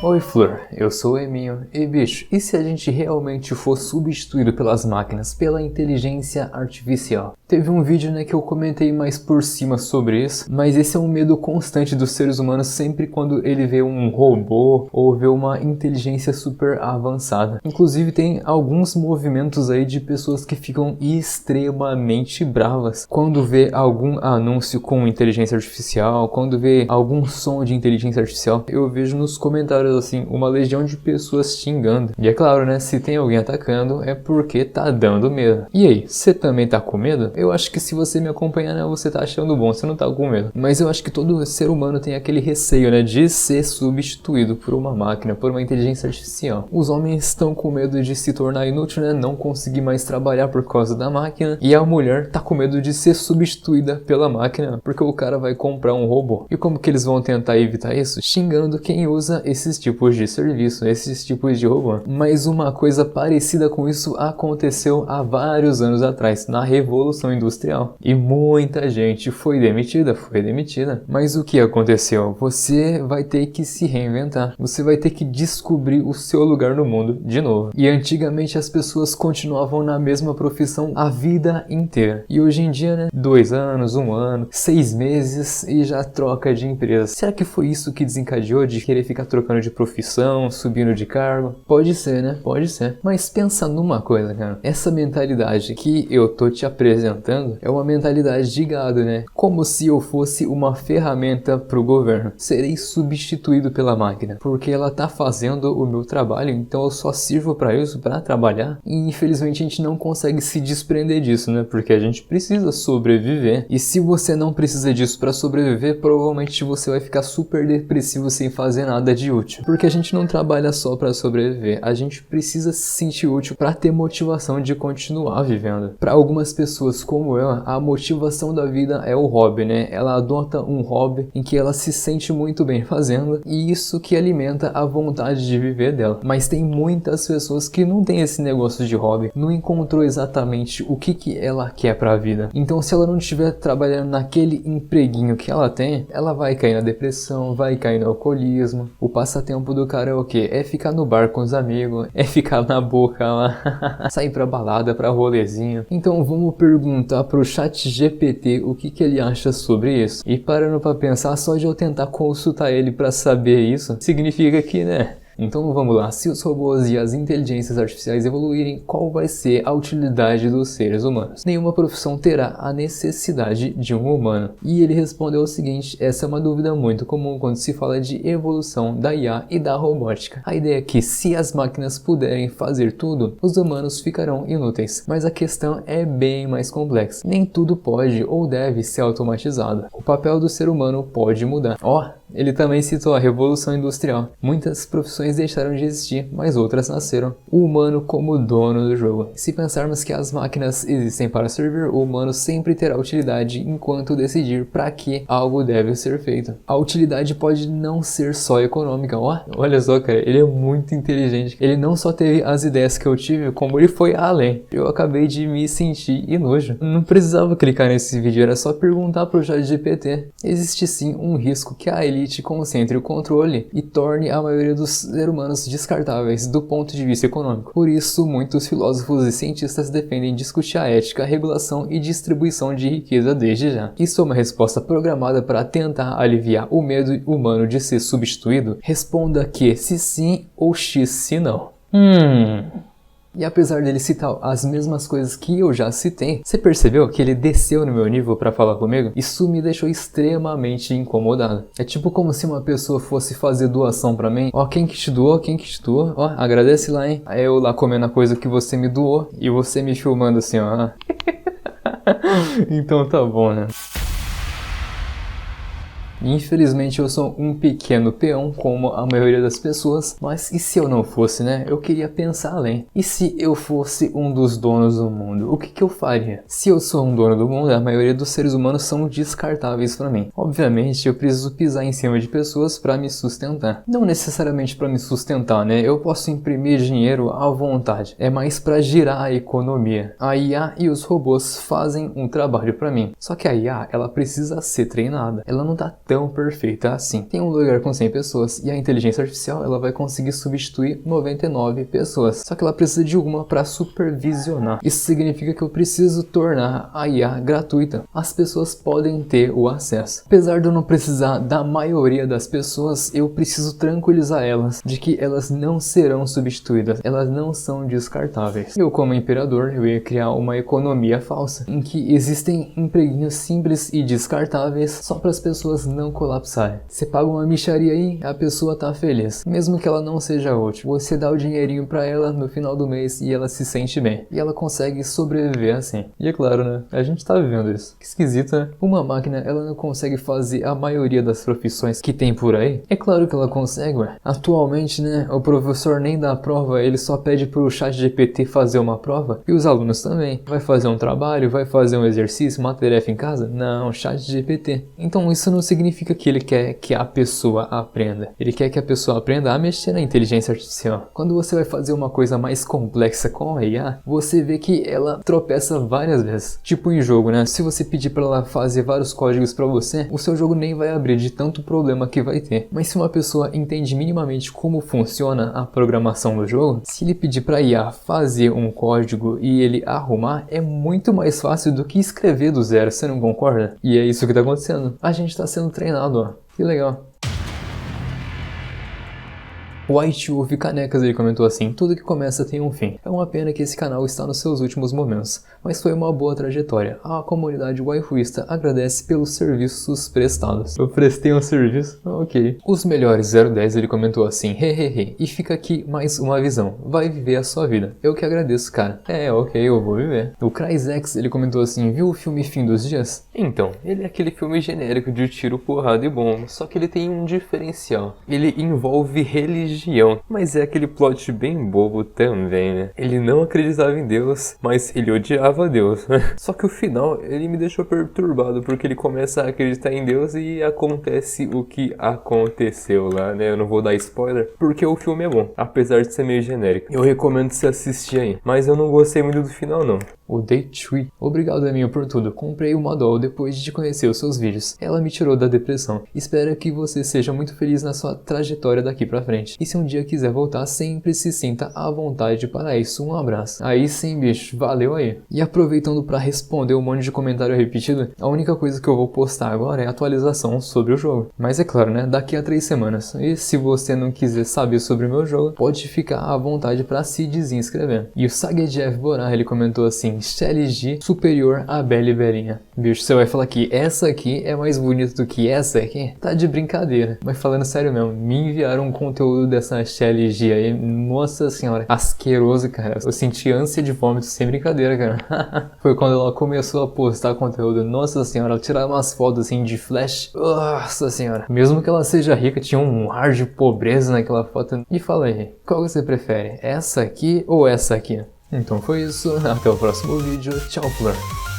Oi Flor, eu sou o Eminho, e bicho, e se a gente realmente for substituído pelas máquinas, pela inteligência artificial? Teve um vídeo que eu comentei mais por cima sobre isso, mas esse é um medo constante dos seres humanos sempre quando ele vê um robô ou vê uma inteligência super avançada. Inclusive tem alguns movimentos aí de pessoas que ficam extremamente bravas quando vê algum anúncio com inteligência artificial, quando vê algum som de inteligência artificial. Eu vejo nos comentários assim, uma legião de pessoas xingando. E é claro, se tem alguém atacando, é porque tá dando medo. E aí, você também tá com medo? Eu acho que se você me acompanhar, você tá achando bom, você não tá com medo. Mas eu acho que todo ser humano tem aquele receio, de ser substituído por uma máquina, por uma inteligência artificial. Os homens estão com medo de se tornar inútil, não conseguir mais trabalhar por causa da máquina. E a mulher tá com medo de ser substituída pela máquina, porque o cara vai comprar um robô. E como que eles vão tentar evitar isso? Xingando quem usa esses tipos de serviço, esses tipos de robô. Mas uma coisa parecida com isso aconteceu há vários anos atrás, na Revolução Industrial. E muita gente foi demitida. Mas o que aconteceu? Você vai ter que se reinventar. Você vai ter que descobrir o seu lugar no mundo de novo. E antigamente as pessoas continuavam na mesma profissão a vida inteira. E hoje em dia, 2 anos, 1 ano, 6 meses e já troca de empresa. Será que foi isso que desencadeou de querer ficar trocando de profissão, subindo de cargo? Pode ser, Pode ser. Mas pensa numa coisa, cara. Essa mentalidade que eu tô te apresentando é uma mentalidade de gado, Como se eu fosse uma ferramenta pro governo. Serei substituído pela máquina, porque ela tá fazendo o meu trabalho, então eu só sirvo pra isso, pra trabalhar. E infelizmente a gente não consegue se desprender disso, Porque a gente precisa sobreviver. E se você não precisa disso pra sobreviver, provavelmente você vai ficar super depressivo sem fazer nada de útil. Porque a gente não trabalha só pra sobreviver, a gente precisa se sentir útil pra ter motivação de continuar vivendo. Pra algumas pessoas como eu, a motivação da vida é o hobby, Ela adota um hobby em que ela se sente muito bem fazendo e isso que alimenta a vontade de viver dela. Mas tem muitas pessoas que não tem esse negócio de hobby, não encontrou exatamente o que ela quer pra vida. Então se ela não estiver trabalhando naquele empreguinho que ela tem, ela vai cair na depressão, vai cair no alcoolismo. O passatempo do cara é o quê? É ficar no bar com os amigos, é ficar na boca lá, sair pra balada, pra rolezinho. Então vamos perguntar pro ChatGPT o que ele acha sobre isso. E parando pra pensar, só de eu tentar consultar ele pra saber isso, significa que, Então vamos lá, se os robôs e as inteligências artificiais evoluírem, qual vai ser a utilidade dos seres humanos? Nenhuma profissão terá a necessidade de um humano. E ele respondeu o seguinte, essa é uma dúvida muito comum quando se fala de evolução da IA e da robótica. A ideia é que se as máquinas puderem fazer tudo, os humanos ficarão inúteis. Mas a questão é bem mais complexa. Nem tudo pode ou deve ser automatizado. O papel do ser humano pode mudar. Ele também citou a Revolução Industrial. Muitas profissões deixaram de existir, mas outras nasceram. O humano como dono do jogo. Se pensarmos que as máquinas existem para servir, o humano sempre terá utilidade enquanto decidir para que algo deve ser feito. A utilidade pode não ser só econômica. Olha só, cara, ele é muito inteligente. Ele não só teve as ideias que eu tive, como ele foi além. Eu acabei de me sentir enojo. Não precisava clicar nesse vídeo, era só perguntar pro ChatGPT. Existe sim um risco que a elite concentre o controle e torne a maioria dos seres humanos descartáveis do ponto de vista econômico. Por isso, muitos filósofos e cientistas defendem discutir a ética, a regulação e distribuição de riqueza desde já. Isso é uma resposta programada para tentar aliviar o medo humano de ser substituído? Responda que se sim ou x se não. E apesar dele citar as mesmas coisas que eu já citei, você percebeu que ele desceu no meu nível pra falar comigo? Isso me deixou extremamente incomodado. É tipo como se uma pessoa fosse fazer doação pra mim. Quem que te doou? Agradece lá, hein? Aí eu lá comendo a coisa que você me doou e você me filmando assim, Então tá bom, Infelizmente eu sou um pequeno peão como a maioria das pessoas, mas e se eu não fosse, Eu queria pensar além. E se eu fosse um dos donos do mundo, o que eu faria? Se eu sou um dono do mundo, a maioria dos seres humanos são descartáveis para mim. Obviamente eu preciso pisar em cima de pessoas para me sustentar. Não necessariamente para me sustentar, Eu posso imprimir dinheiro à vontade. É mais para girar a economia. A IA e os robôs fazem um trabalho para mim. Só que a IA, ela precisa ser treinada. Ela não tá tão perfeita assim. Tem um lugar com 100 pessoas e a inteligência artificial ela vai conseguir substituir 99 pessoas. Só que ela precisa de uma para supervisionar. Isso significa que eu preciso tornar a IA gratuita. As pessoas podem ter o acesso. Apesar de eu não precisar da maioria das pessoas, eu preciso tranquilizar elas de que elas não serão substituídas. Elas não são descartáveis. Eu, como imperador, eu ia criar uma economia falsa, em que existem empreguinhos simples e descartáveis só para as pessoas não colapsarem. Você paga uma mixaria aí, a pessoa tá feliz. Mesmo que ela não seja útil, você dá o dinheirinho para ela no final do mês e ela se sente bem. E ela consegue sobreviver assim. E é claro, né? A gente tá vivendo isso. Que esquisito, né? Uma máquina, ela não consegue fazer a maioria das profissões que tem por aí? É claro que ela consegue, ué. Atualmente, né? O professor nem dá a prova, ele só pede pro ChatGPT fazer uma prova. E os alunos também. Vai fazer um trabalho, vai fazer um exercício, uma tarefa em casa? Não, ChatGPT. Então isso não significa que ele quer que a pessoa aprenda. Ele quer que a pessoa aprenda a mexer na inteligência artificial. Quando você vai fazer uma coisa mais complexa com a IA, você vê que ela tropeça várias vezes. Tipo em jogo, né? Se você pedir para ela fazer vários códigos para você, o seu jogo nem vai abrir de tanto problema que vai ter. Mas se uma pessoa entende minimamente como funciona a programação do jogo, se ele pedir para a IA fazer um código e ele arrumar, é muito mais fácil do que escrever do zero, você não concorda? E é isso que tá acontecendo. A gente tá sendo treinado, ó. Que legal. White Wolf Canecas, ele comentou assim: tudo que começa tem um fim. É uma pena que esse canal está nos seus últimos momentos, mas foi uma boa trajetória. A comunidade waifuista agradece pelos serviços prestados. Eu prestei um serviço? Ok. Os melhores 010, ele comentou assim: hehehe, e fica aqui mais uma visão. Vai viver a sua vida. Eu que agradeço, cara. É, ok, eu vou viver. O Crysex, ele comentou assim: viu o filme Fim dos Dias? Então, ele é aquele filme genérico de tiro, porrada e bomba, só que ele tem um diferencial. Ele envolve religião. Mas é aquele plot bem bobo também, né? Ele não acreditava em Deus, mas ele odiava Deus. Só que o final, ele me deixou perturbado, porque ele começa a acreditar em Deus e acontece o que aconteceu lá, né? Eu não vou dar spoiler, porque o filme é bom, apesar de ser meio genérico. Eu recomendo você assistir aí, mas eu não gostei muito do final, não. O Daytree. Obrigado, Eminho, por tudo. Comprei uma doll depois de conhecer os seus vídeos. Ela me tirou da depressão. Espero que você seja muito feliz na sua trajetória daqui pra frente. E se um dia quiser voltar, sempre se sinta à vontade para isso. Um abraço. Aí sim, bicho. Valeu aí. E aproveitando pra responder um monte de comentário repetido, a única coisa que eu vou postar agora é atualização sobre o jogo. Mas é claro, né? Daqui a 3 semanas. E se você não quiser saber sobre o meu jogo, pode ficar à vontade pra se desinscrever. E o Sagejev Borah, ele comentou assim: Shelly G superior a Belle Berinha. Bicho, você vai falar que essa aqui é mais bonita do que essa aqui? Tá de brincadeira. Mas falando sério mesmo, me enviaram um conteúdo dessa Shelly G aí. Nossa senhora, asqueroso, cara. Eu senti ânsia de vômito sem brincadeira, cara. Foi quando ela começou a postar conteúdo. Nossa senhora, ela tirava umas fotos assim de flash. Nossa senhora. Mesmo que ela seja rica, tinha um ar de pobreza naquela foto. E fala aí, qual você prefere? Essa aqui ou essa aqui? Então foi isso, até o próximo vídeo, tchau, Flor.